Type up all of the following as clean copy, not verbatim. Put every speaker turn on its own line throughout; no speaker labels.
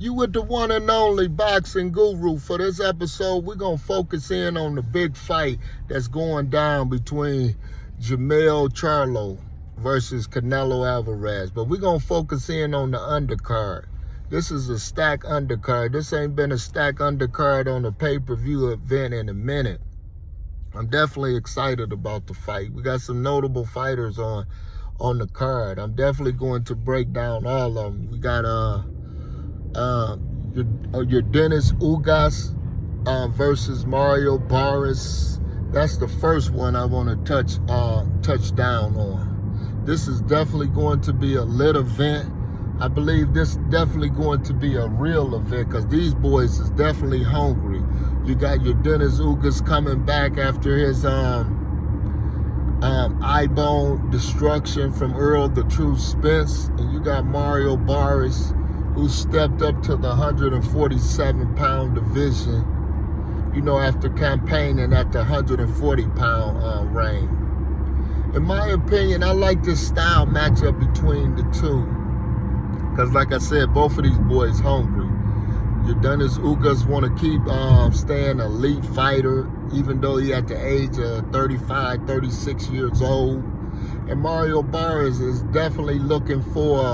You with the one and only boxing guru. For this episode, we're going to focus in on the big fight that's going down between Jermell Charlo versus Canelo Alvarez. But we're going to focus in on the undercard. This is a stacked undercard. This ain't been a stacked undercard on a pay-per-view event in a minute. I'm definitely excited about the fight. We got some notable fighters on the card. I'm definitely going to break down all of them. We got Yordenis Ugas versus Mario Barrios. That's the first one I want to touch down on. This is definitely going to be a lit event. I believe this is definitely going to be a real event because these boys is definitely hungry. You got Yordenis Ugas coming back after his eye bone destruction from Earl the True Spence, and you got Mario Barrios, who stepped up to the 147-pound division, after campaigning at the 140-pound range. In my opinion, I like this style matchup between the two. Because like I said, both of these boys hungry. Yordenis Ugas want to keep staying an elite fighter, even though he at the age of 35, 36 years old. And Mario Barrios is definitely looking for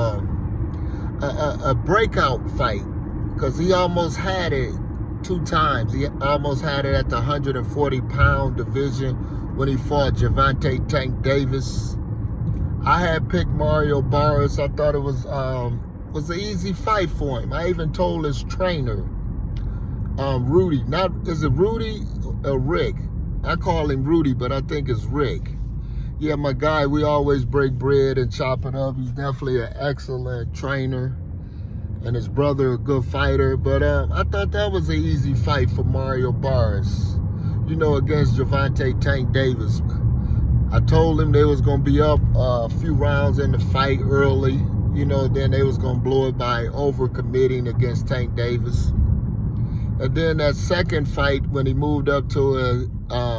a breakout fight, because he almost had it 2 times. He almost had it at the 140-pound division when he fought Gervonta Tank Davis. I had picked Mario Barrios. I thought it was an easy fight for him. I even told his trainer, Rudy, is it Rudy or Rick? I call him Rudy, but I think it's Rick. Yeah, my guy, we always break bread and chop it up. He's definitely an excellent trainer, and his brother a good fighter. But I thought that was an easy fight for Mario Barrios, against Gervonta Tank Davis. I told him they was going to be up a few rounds in the fight early, then they was going to blow it by overcommitting against Tank Davis. And then that second fight, when he moved up to a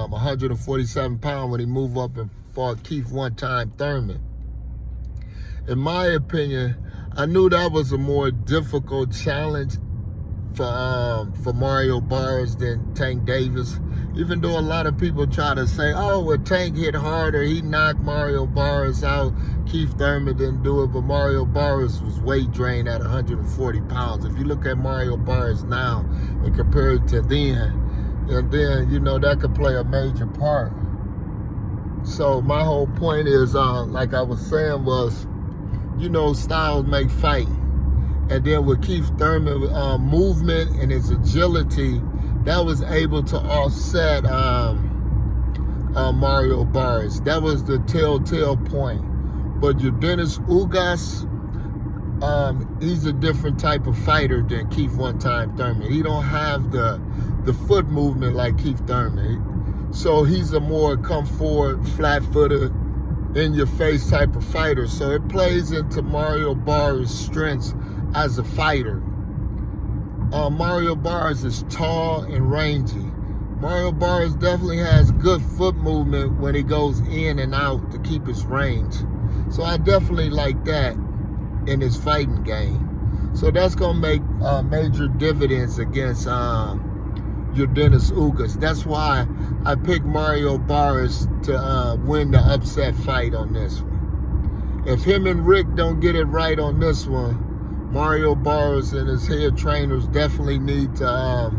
147 pound, when he moved up and fought Keith one-time Thurman. In my opinion, I knew that was a more difficult challenge for Mario Barrios than Tank Davis. Even though a lot of people try to say, oh, well, Tank hit harder, he knocked Mario Barrios out, Keith Thurman didn't do it, but Mario Barrios was weight drained at 140 pounds. If you look at Mario Barrios now and compare it to then, and then, that could play a major part. So my whole point is, like I was saying, was, styles make fight. And then with Keith Thurman, movement and his agility, that was able to offset Mario Barrios. That was the telltale point. But Yordenis Ugas, he's a different type of fighter than Keith one-time Thurman. He don't have the foot movement like Keith Thurman. So he's a more come forward, flat-footed, in-your-face type of fighter. So it plays into Mario Barrios' strengths as a fighter. Mario Barrios is tall and rangy. Mario Barrios definitely has good foot movement when he goes in and out to keep his range. So I definitely like that in his fighting game. So that's going to make major dividends against Yordenis Ugas. That's why I picked Mario Barrios to win the upset fight on this one. If him and Rick don't get it right on this one, Mario Barrios and his head trainers definitely need to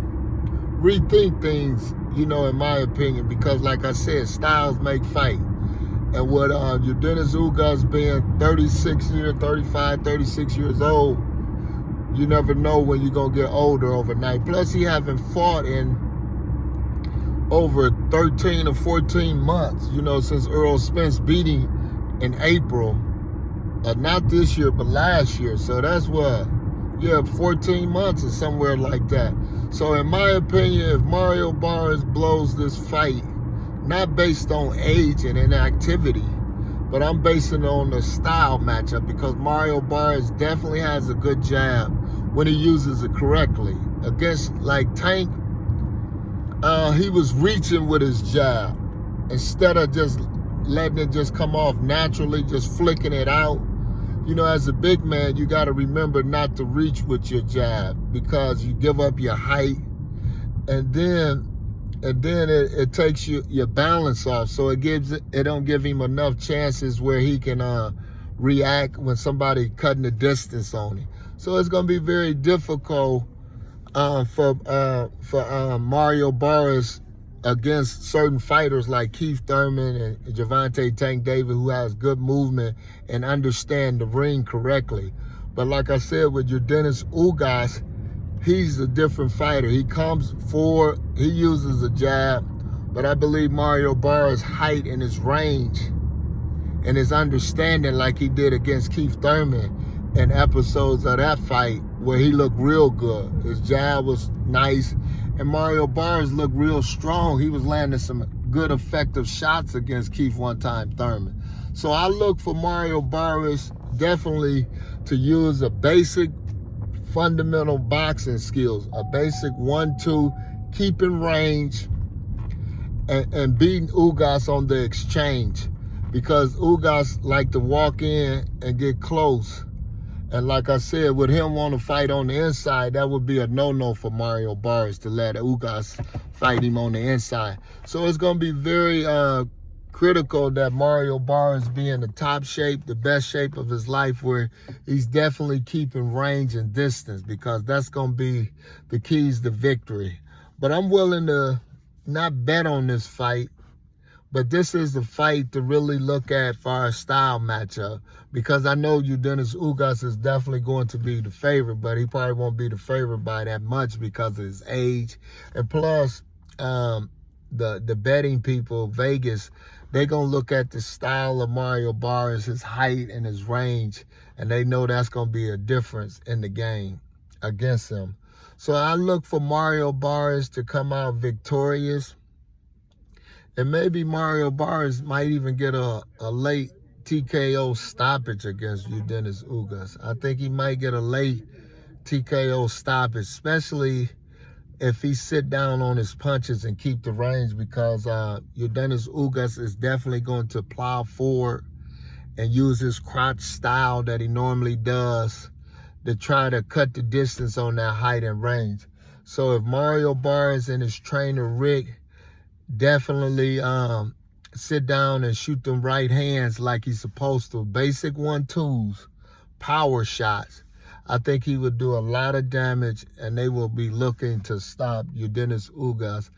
rethink things, in my opinion, because like I said, styles make fight. And with Yordenis Ugas being 35, 36 years old, you never know when you're going to get older overnight. Plus, he haven't fought in over 13 or 14 months, since Earl Spence beat him in April. Not this year, but last year. So that's 14 months or somewhere like that. So in my opinion, if Mario Barrios blows this fight, not based on age and inactivity, but I'm basing it on the style matchup, because Mario Barrios definitely has a good jab when he uses it correctly. Against like Tank, he was reaching with his jab instead of just letting it just come off naturally, just flicking it out. you know, as a big man, you got to remember not to reach with your jab because you give up your height, and then it takes your balance off. So it don't give him enough chances where he can react when somebody cutting the distance on him. So it's going to be very difficult for Mario Barrios against certain fighters like Keith Thurman and Gervonta Tank Davis, who has good movement and understand the ring correctly. But like I said, with Yordenis Ugas, he's a different fighter. He comes forward, he uses a jab, but I believe Mario Barrios' height and his range and his understanding, like he did against Keith Thurman in episodes of that fight where he looked real good. His jab was nice, and Mario Barrios looked real strong. He was landing some good, effective shots against Keith one-time Thurman. So I look for Mario Barrios definitely to use a basic fundamental boxing skills, a basic 1-2, keeping range, and beating Ugas on the exchange, because Ugas like to walk in and get close. And like I said, with him wanting to fight on the inside, that would be a no-no for Mario Barrios to let Ugas fight him on the inside. So it's going to be very critical that Mario Barrios be in the top shape, the best shape of his life, where he's definitely keeping range and distance, because that's going to be the keys to victory. But I'm willing to not bet on this fight, but this is the fight to really look at for our style matchup, because I know Yordenis Ugas is definitely going to be the favorite, but he probably won't be the favorite by that much because of his age. And plus, the betting people, Vegas, they're going to look at the style of Mario Barrios, his height and his range, and they know that's going to be a difference in the game against him. So I look for Mario Barrios to come out victorious. And maybe Mario Barrios might even get a late TKO stoppage against Yordenis Ugas. I think he might get a late TKO stoppage, especially if he sit down on his punches and keep the range, because Yordenis Ugas is definitely going to plow forward and use his crotch style that he normally does to try to cut the distance on that height and range. So if Mario Barrios and his trainer Rick definitely sit down and shoot them right hands like he's supposed to, basic 1-2s, power shots, I think he would do a lot of damage, and they will be looking to stop Yordenis Ugas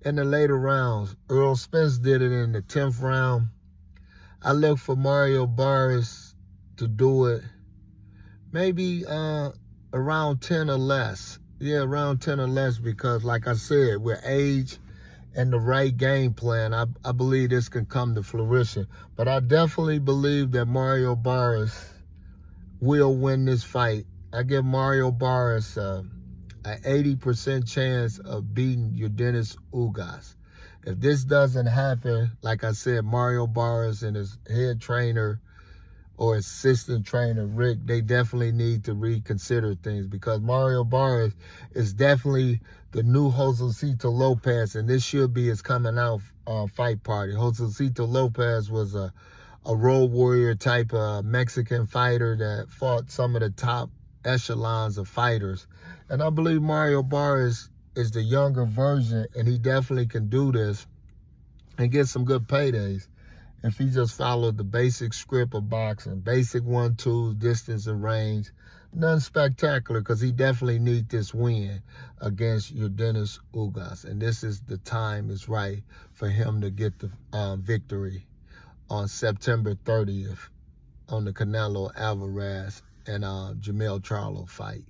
in the later rounds. Earl Spence did it in the 10th round. I look for Mario Barrios to do it maybe around 10 or less. Yeah, around 10 or less, because like I said, with age and the right game plan, I believe this can come to fruition. But I definitely believe that Mario Barrios will win this fight. I give Mario Barrios an 80% chance of beating Yordenis Ugas. If this doesn't happen, like I said, Mario Barrios and his head trainer or assistant trainer, Rick, they definitely need to reconsider things, because Mario Barrios is definitely the new Josecito Lopez, and this should be his coming out fight party. Josecito Lopez was a road warrior type of Mexican fighter that fought some of the top echelons of fighters. And I believe Mario Barrios is the younger version, and he definitely can do this and get some good paydays if he just followed the basic script of boxing, basic 1-2, distance and range. Nothing spectacular, because he definitely needs this win against Yordenis Ugas. And this is the time is right for him to get the victory on September 30th on the Canelo Alvarez and Jamel Charlo fight.